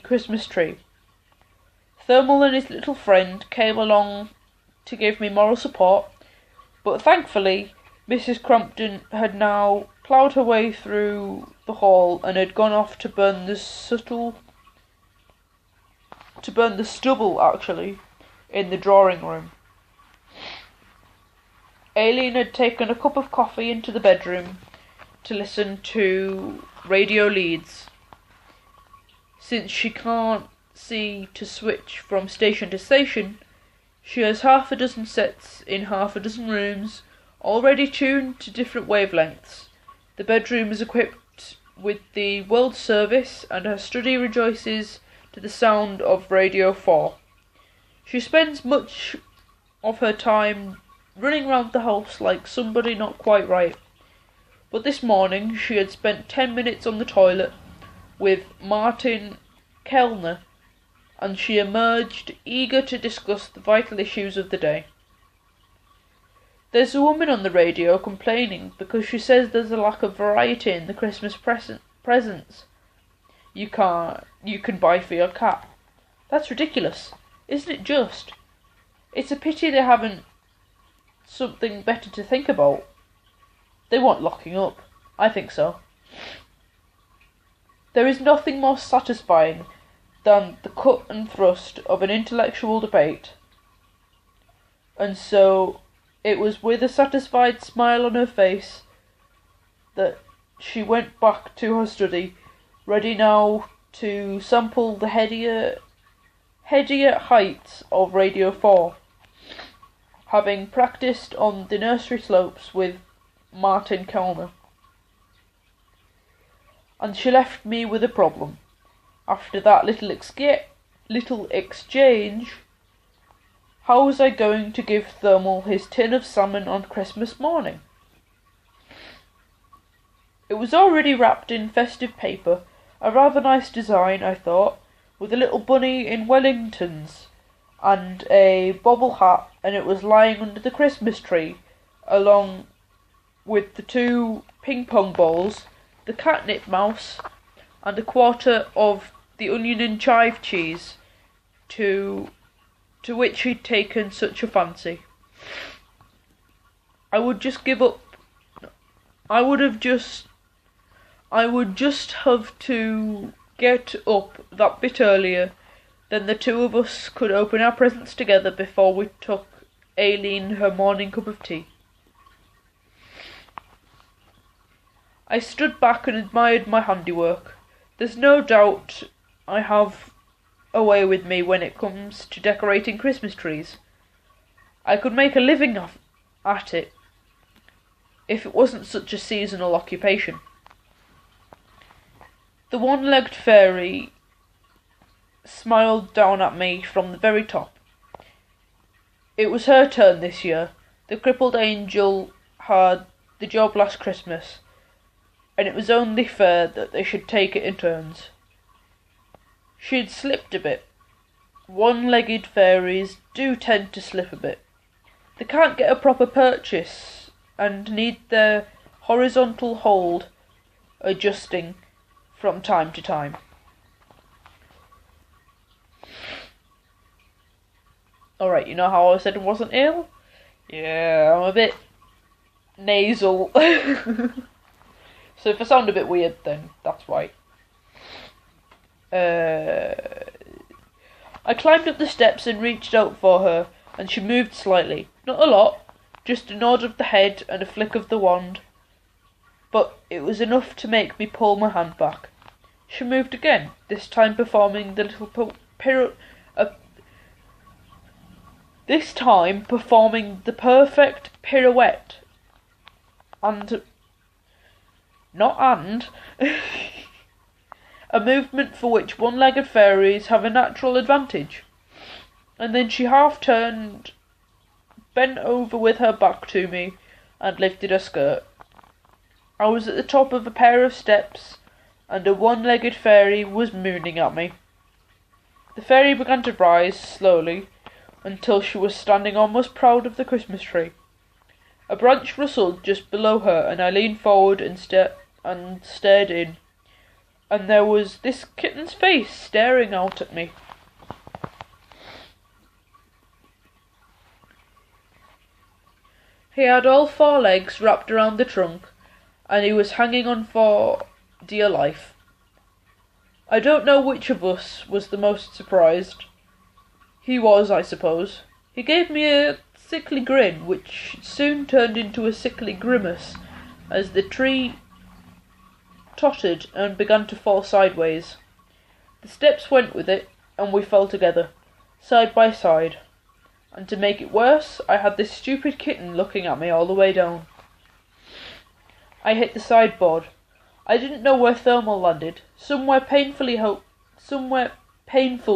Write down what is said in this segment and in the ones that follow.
Christmas tree. Thermal and his little friend came along to give me moral support, but thankfully Mrs. Crampton had now ploughed her way through the hall and had gone off to burn the stubble, actually, in the drawing room. Aileen had taken a cup of coffee into the bedroom to listen to Radio Leeds. Since she can't see to switch from station to station, she has half a dozen sets in half a dozen rooms, already tuned to different wavelengths. The bedroom is equipped with the World Service, and her study rejoices to the sound of Radio 4. She spends much of her time running round the house like somebody not quite right. But this morning she had spent 10 minutes on the toilet with Martin Kellner, and she emerged eager to discuss the vital issues of the day. There's a woman on the radio complaining because she says there's a lack of variety in the Christmas presents you can buy for your cat. That's ridiculous, isn't it just? It's a pity they haven't something better to think about. They want locking up. I think so. There is nothing more satisfying than the cut and thrust of an intellectual debate. And so it was with a satisfied smile on her face that she went back to her study, ready now to sample the headier heights of Radio 4, having practised on the nursery slopes with Martin Kellner. And she left me with a problem. After that little exchange, how was I going to give Thermal his tin of salmon on Christmas morning? It was already wrapped in festive paper, a rather nice design, I thought, with a little bunny in Wellingtons and a bobble hat, and it was lying under the Christmas tree, along with the 2 ping-pong balls, the catnip mouse, and a quarter of the onion and chive cheese to which he'd taken such a fancy. I would just have to get up that bit earlier, then the 2 of us could open our presents together before we took Aileen her morning cup of tea. I stood back and admired my handiwork. There's no doubt I have a way with me when it comes to decorating Christmas trees. I could make a living at it if it wasn't such a seasonal occupation. The one-legged fairy smiled down at me from the very top. It was her turn this year. The crippled angel had the job last Christmas, and it was only fair that they should take it in turns. She had slipped a bit. One-legged fairies do tend to slip a bit. They can't get a proper purchase and need their horizontal hold adjusting from time to time. Alright, you know how I said I wasn't ill? Yeah, I'm a bit nasal. So if I sound a bit weird, then that's why. I climbed up the steps and reached out for her, and she moved slightly. Not a lot, just a nod of the head and a flick of the wand. But it was enough to make me pull my hand back. She moved again, this time performing the little perfect pirouette. A movement for which one-legged fairies have a natural advantage. And then she half turned, bent over with her back to me, and lifted her skirt. I was at the top of a pair of steps, and a one-legged fairy was mooning at me. The fairy began to rise slowly, until she was standing almost proud of the Christmas tree. A branch rustled just below her, and I leaned forward and stared in. and there was this kitten's face staring out at me. He had all 4 legs wrapped around the trunk, and he was hanging on for dear life. I don't know which of us was the most surprised. He was, I suppose. He gave me a sickly grin, which soon turned into a sickly grimace, as the tree tottered and began to fall sideways. The steps went with it, and we fell together, side by side. And to make it worse, I had this stupid kitten looking at me all the way down. I hit the sideboard. I didn't know where Thermal landed. Somewhere painful,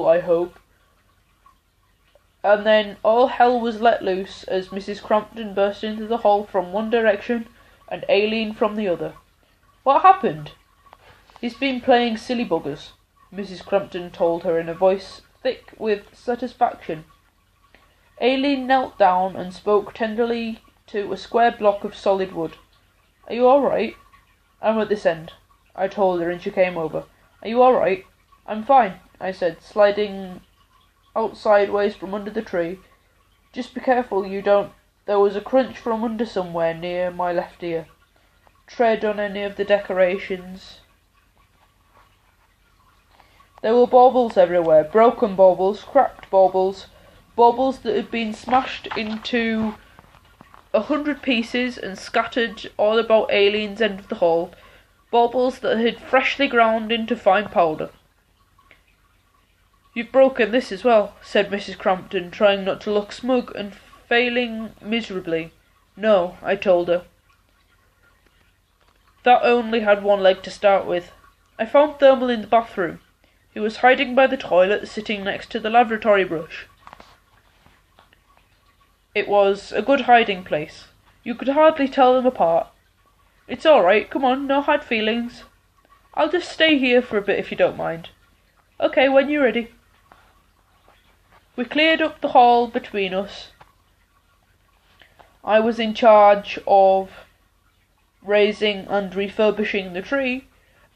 I hope. And then all hell was let loose as Mrs. Crompton burst into the hall from one direction and Aileen from the other. What happened? He's been playing silly buggers, Mrs. Crompton told her in a voice thick with satisfaction. Aileen knelt down and spoke tenderly to a square block of solid wood. Are you all right? I'm at this end, I told her, and she came over. Are you all right? I'm fine, I said, sliding out sideways from under the tree. Just be careful you don't. There was a crunch from under somewhere near my left ear. Tread on any of the decorations. There were baubles everywhere, broken baubles, cracked baubles, baubles that had been smashed into 100 pieces and scattered all about Aileen's end of the hall, baubles that had freshly ground into fine powder. You've broken this as well, said Mrs. Crompton, trying not to look smug and failing miserably. No, I told her. That only had 1 leg to start with. I found Thermal in the bathroom. He was hiding by the toilet, sitting next to the lavatory brush. It was a good hiding place. You could hardly tell them apart. It's all right, come on, no hard feelings. I'll just stay here for a bit if you don't mind. Okay, when you're ready. We cleared up the hall between us. I was in charge of raising and refurbishing the tree.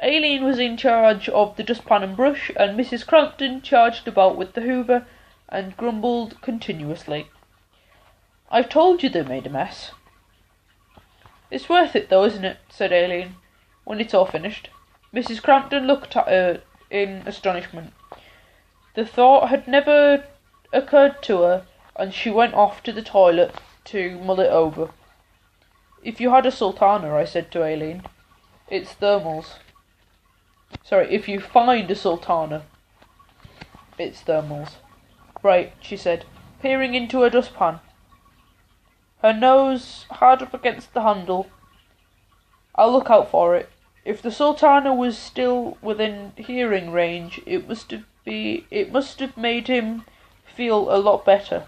Aileen was in charge of the dustpan and brush, and Mrs. Crompton charged about with the hoover and grumbled continuously. I've told you they made a mess. It's worth it though, isn't it? Said Aileen, when it's all finished. Mrs. Crompton looked at her in astonishment. The thought had never occurred to her, and she went off to the toilet to mull it over. If you had a sultana, I said to Aileen, it's Thermal's. Sorry, if you find a sultana, it's Thermal's. Right, she said, peering into her dustpan, her nose hard up against the handle. I'll look out for it. If the sultana was still within hearing range, it must have made him feel a lot better.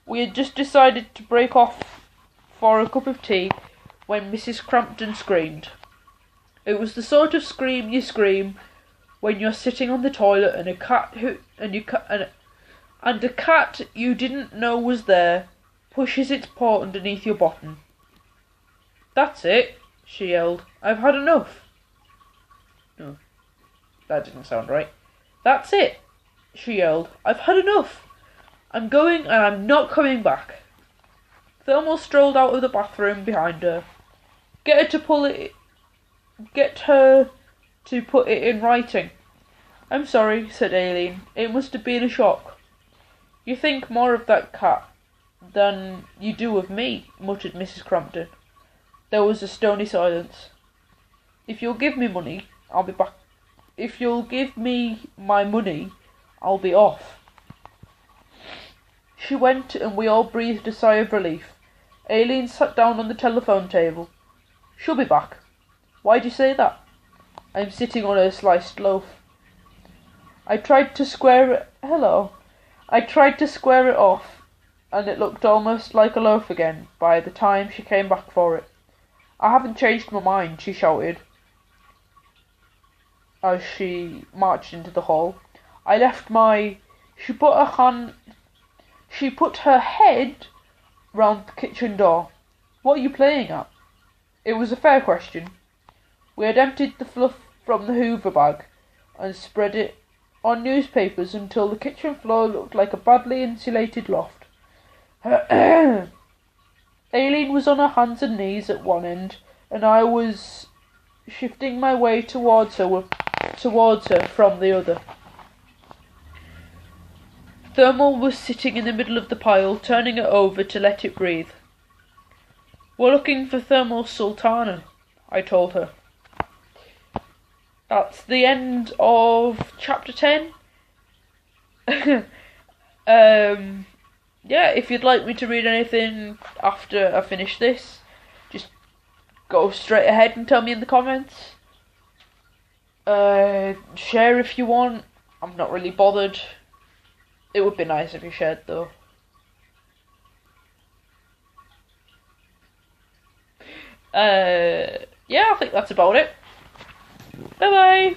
We had just decided to break off for a cup of tea when Mrs. Crompton screamed. It was the sort of scream you scream when you're sitting on the toilet and a cat you didn't know was there pushes its paw underneath your bottom. That's it, she yelled. I've had enough. No, that didn't sound right. That's it, she yelled. I've had enough. I'm going and I'm not coming back. Thermal strolled out of the bathroom behind her. Get her to put it in writing. I'm sorry, said Aileen. It must have been a shock. You think more of that cat than you do of me, muttered Mrs. Crompton. There was a stony silence. If you'll give me money, I'll be back. If you'll give me my money, I'll be off. She went, and we all breathed a sigh of relief. Aileen sat down on the telephone table. She'll be back. Why'd you say that? I'm sitting on a sliced loaf. I tried to square it off, and it looked almost like a loaf again by the time she came back for it. I haven't changed my mind, she shouted as she marched into the hall. I left my... She put her head round the kitchen door. What are you playing at? It was a fair question. We had emptied the fluff from the Hoover bag and spread it on newspapers until the kitchen floor looked like a badly insulated loft. Aileen was on her hands and knees at one end, and I was shifting my way towards her from the other. Thermal was sitting in the middle of the pile, turning it over to let it breathe. "We're looking for Thermal Sultana," I told her. That's the end of chapter 10. Yeah, if you'd like me to read anything after I finish this, just go straight ahead and tell me in the comments. Share if you want. I'm not really bothered. It would be nice if you shared though. Yeah, I think that's about it. Bye bye.